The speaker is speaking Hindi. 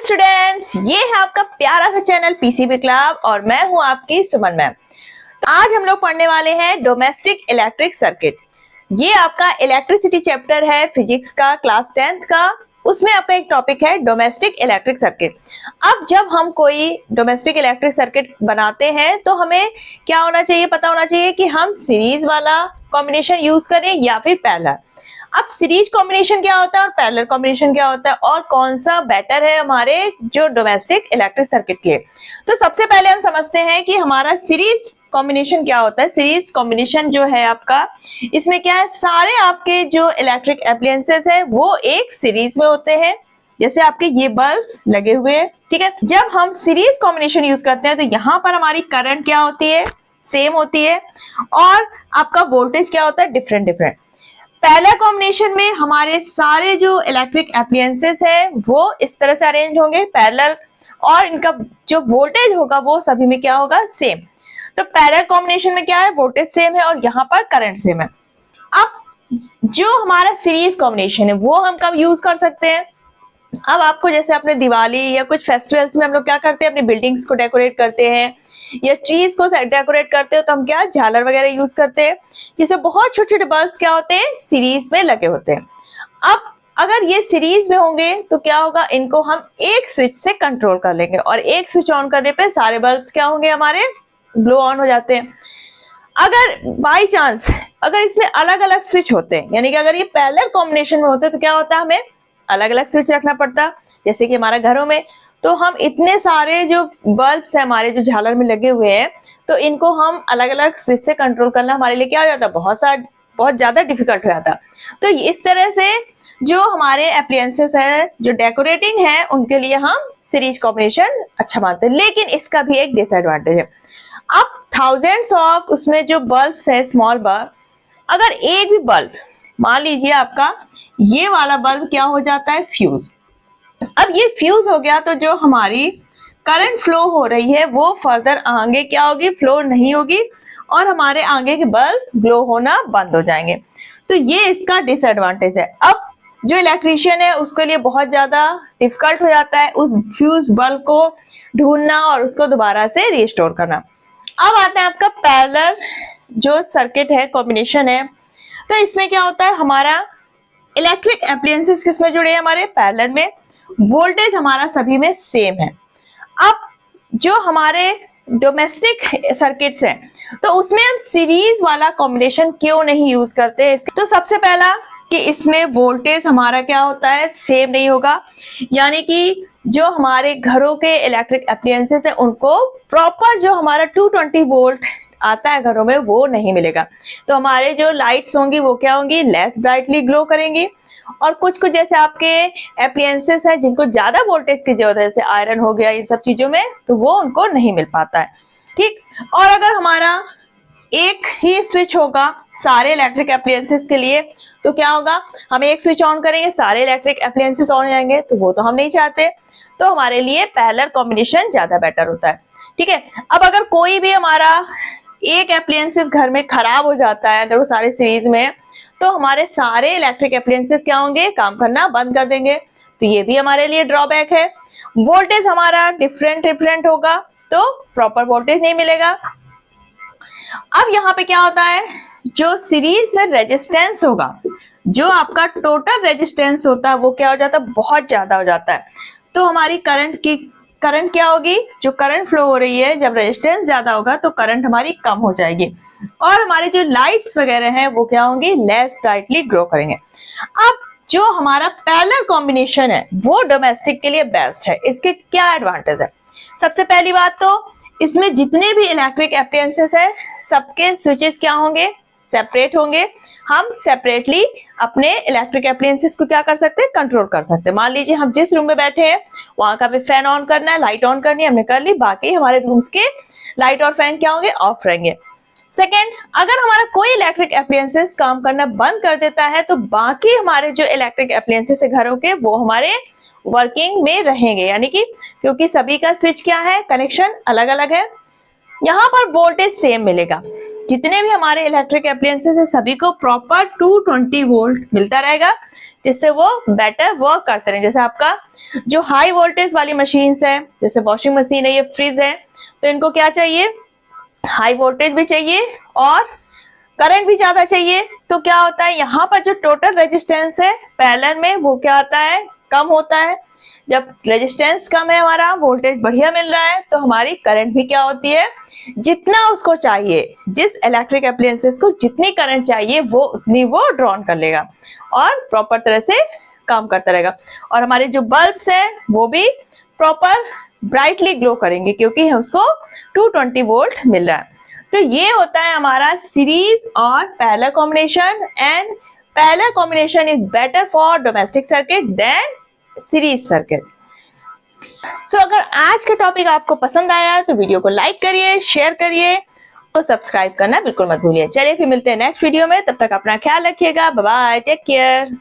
स्टूडेंट्स, ये है आपका प्यारा सा चैनल पीसीबी क्लब और मैं हूं आपकी सुमन मैम। तो आज हम लोग पढ़ने वाले हैं डोमेस्टिक इलेक्ट्रिक सर्किट। ये आपका इलेक्ट्रिसिटी चैप्टर है फिजिक्स का, क्लास 10th का। उसमें आपका एक टॉपिक है डोमेस्टिक इलेक्ट्रिक सर्किट। अब जब हम कोई डोमेस्टिक इलेक्ट्रिक सर्किट बनाते हैं तो हमें क्या होना चाहिए, पता होना चाहिए कि हम सीरीज वाला कॉम्बिनेशन यूज करें या फिर पैरेलल। अब सीरीज कॉम्बिनेशन क्या होता है और पैरेलल कॉम्बिनेशन क्या होता है और कौन सा बेटर है हमारे जो डोमेस्टिक इलेक्ट्रिक सर्किट के लिए। तो सबसे पहले हम समझते हैं कि हमारा सीरीज कॉम्बिनेशन क्या होता है। सीरीज कॉम्बिनेशन जो है आपका, इसमें क्या है, सारे आपके जो इलेक्ट्रिक एप्लायंसेस है वो एक सीरीज में होते हैं। जैसे आपके ये बल्ब्स लगे हुए हैं, ठीक है। जब हम सीरीज कॉम्बिनेशन यूज करते हैं तो यहाँ पर हमारी करंट क्या होती है, सेम होती है, और आपका वोल्टेज क्या होता है, डिफरेंट। पैरेलल कॉम्बिनेशन में हमारे सारे जो इलेक्ट्रिक एप्लायंसेस है वो इस तरह से अरेंज होंगे पैरेलल, और इनका जो वोल्टेज होगा वो सभी में क्या होगा, सेम। तो पैरेलल कॉम्बिनेशन में क्या है, वोल्टेज सेम है और यहाँ पर करंट सेम है। अब जो हमारा सीरीज कॉम्बिनेशन है वो हम कब यूज कर सकते हैं। अब आपको जैसे अपने दिवाली या कुछ फेस्टिवल्स में हम लोग क्या करते हैं, अपनी बिल्डिंग्स को डेकोरेट करते हैं या ट्रीज को डेकोरेट करते हैं, तो हम क्या झालर वगैरह यूज करते हैं, जिससे बहुत छोटे छोटे बल्ब्स क्या होते हैं, सीरीज में लगे होते हैं। अब अगर ये सीरीज में होंगे तो क्या होगा, इनको हम एक स्विच से कंट्रोल कर लेंगे और एक स्विच ऑन करने पे सारे बल्ब्स क्या होंगे, हमारे ग्लो ऑन हो जाते हैं। अगर बाई चांस अगर इसमें अलग अलग स्विच होते हैं, यानी कि अगर ये पैरेलल कॉम्बिनेशन में होते हैं तो क्या होता है, हमें अलग अलग स्विच रखना पड़ता। जैसे कि हमारा घरों में तो हम इतने सारे जो बल्ब्स हैं हमारे जो झालर में लगे हुए हैं, तो इनको हम अलग अलग स्विच से कंट्रोल करना हमारे लिए क्या हो जाता, बहुत ज्यादा डिफिकल्ट हो जाता। तो इस तरह से जो हमारे एप्लायंसेस है जो डेकोरेटिंग है उनके लिए हम सीरीज कॉम्बिनेशन अच्छा मानते हैं। लेकिन इसका भी एक डिसएडवांटेज है। अब थाउजेंड्स ऑफ उसमें जो बल्ब्स है, स्मॉल बल्ब, अगर एक भी बल्ब, मान लीजिए आपका ये वाला बल्ब क्या हो जाता है, फ्यूज। अब ये फ्यूज हो गया तो जो हमारी करंट फ्लो हो रही है वो फर्दर आगे क्या होगी, फ्लो नहीं होगी, और हमारे आगे के बल्ब ग्लो होना बंद हो जाएंगे। तो ये इसका डिसएडवांटेज है। अब जो इलेक्ट्रीशियन है उसके लिए बहुत ज्यादा डिफिकल्ट हो जाता है उस फ्यूज बल्ब को ढूंढना और उसको दोबारा से रिस्टोर करना। अब आता है आपका पैरेलल जो सर्किट है, कॉम्बिनेशन है। तो इसमें क्या होता है, हमारा इलेक्ट्रिक एप्लायंसेस किसमें जुड़े हैं, हमारे पैरेलल में, वोल्टेज हमारा सभी में सेम है। अब जो हमारे डोमेस्टिक सर्किट्स हैं तो उसमें हम सीरीज वाला कॉम्बिनेशन क्यों नहीं यूज करते। तो सबसे पहला कि इसमें वोल्टेज हमारा क्या होता है, सेम नहीं होगा, यानी कि जो हमारे घरों के इलेक्ट्रिक एप्लायंसेस है उनको प्रॉपर जो हमारा 220 वोल्ट आता है घरों में वो नहीं मिलेगा। तो हमारे जो लाइट्स होंगी वो क्या होंगी, लेस ब्राइटली ग्लो करेंगी। और कुछ जैसे आपके एप्लायंसेस हैं जिनको ज्यादा वोल्टेज की जरूरत है, जैसे आयरन हो गया, इन सब चीजों में, तो वो उनको नहीं मिल पाता है, ठीक। और अगर हमारा एक ही स्विच होगा सारे इलेक्ट्रिक एप्लायंसेस के लिए तो क्या होगा, हम एक स्विच ऑन करेंगे सारे इलेक्ट्रिक एप्लायंसेस ऑन हो जाएंगे, तो वो तो हम नहीं चाहते। तो हमारे लिए पैरेलल कॉम्बिनेशन ज्यादा बेटर होता है, ठीक है। अब अगर कोई भी हमारा एक एप्लायंसेस घर में खराब हो जाता है, अगर वो सारे सीरीज में, तो हमारे सारे इलेक्ट्रिक एप्लायंसेस क्या होंगे, काम करना बंद कर देंगे। तो ये भी हमारे लिए ड्रॉबैक है। वोल्टेज हमारा डिफरेंट होगा तो प्रॉपर वोल्टेज नहीं मिलेगा। अब यहाँ पे क्या होता है, जो सीरीज में रेजिस्टेंस होगा, जो आपका टोटल रेजिस्टेंस होता है वो क्या हो जाता है, बहुत ज्यादा हो जाता है। तो हमारी करंट क्या होगी, जो करंट फ्लो हो रही है, जब रेजिस्टेंस ज्यादा होगा तो करंट हमारी कम हो जाएगी और हमारी जो लाइट्स वगैरह हैं वो क्या होंगी, लेस ब्राइटली ग्लो करेंगे। अब जो हमारा पैरेलल कॉम्बिनेशन है वो डोमेस्टिक के लिए बेस्ट है। इसके क्या एडवांटेज है, सबसे पहली बात तो इसमें जितने भी इलेक्ट्रिक एप्लायंसेस है सबके स्विचेस क्या होंगे, सेपरेट होंगे। हम सेपरेटली अपने इलेक्ट्रिक एप्लायंसेस को क्या कर सकते हैं, कंट्रोल कर सकते हैं। मान लीजिए हम जिस रूम में बैठे हैं वहां का भी फैन ऑन करना है, लाइट ऑन करनी है, हमने कर ली, बाकी हमारे रूम्स के लाइट और फैन क्या होंगे, ऑफ रहेंगे। सेकेंड, अगर हमारा कोई इलेक्ट्रिक एप्लायंसेस काम करना बंद कर देता है तो बाकी हमारे जो इलेक्ट्रिक एप्लायंसेस है घरों के वो हमारे वर्किंग में रहेंगे, यानी कि क्योंकि सभी का स्विच क्या है, कनेक्शन अलग अलग है, यहाँ पर वोल्टेज सेम मिलेगा। जितने भी हमारे इलेक्ट्रिक अप्लायंसेस है सभी को प्रॉपर 220 वोल्ट मिलता रहेगा, जिससे वो बेटर वर्क करते रहे। जैसे आपका जो हाई वोल्टेज वाली मशीन्स है, जैसे वॉशिंग मशीन है, ये फ्रिज है, तो इनको क्या चाहिए, हाई वोल्टेज भी चाहिए और करंट भी ज्यादा चाहिए। तो क्या होता है, यहाँ पर जो टोटल रेजिस्टेंस है पैरेलल में वो क्या होता है, कम होता है। जब रेजिस्टेंस कम है, हमारा वोल्टेज बढ़िया मिल रहा है, तो हमारी करंट भी क्या होती है, जितना उसको चाहिए, जिस इलेक्ट्रिक अप्लायंसेस को जितनी करंट चाहिए वो उतनी वो ड्रॉन कर लेगा और प्रॉपर तरह से काम करता रहेगा। और हमारे जो बल्ब्स हैं वो भी प्रॉपर ब्राइटली ग्लो करेंगे क्योंकि उसको 220 वोल्ट मिल रहा है। तो ये होता है हमारा सीरीज और parallel combination, and parallel combination is better for domestic circuit than series circuit. So अगर आज का टॉपिक आपको पसंद आया तो वीडियो को लाइक करिए, शेयर करिए और सब्सक्राइब करना बिल्कुल मत भूलिए। चलिए फिर मिलते हैं नेक्स्ट वीडियो में, तब तक अपना ख्याल रखिएगा। Bye bye, take care.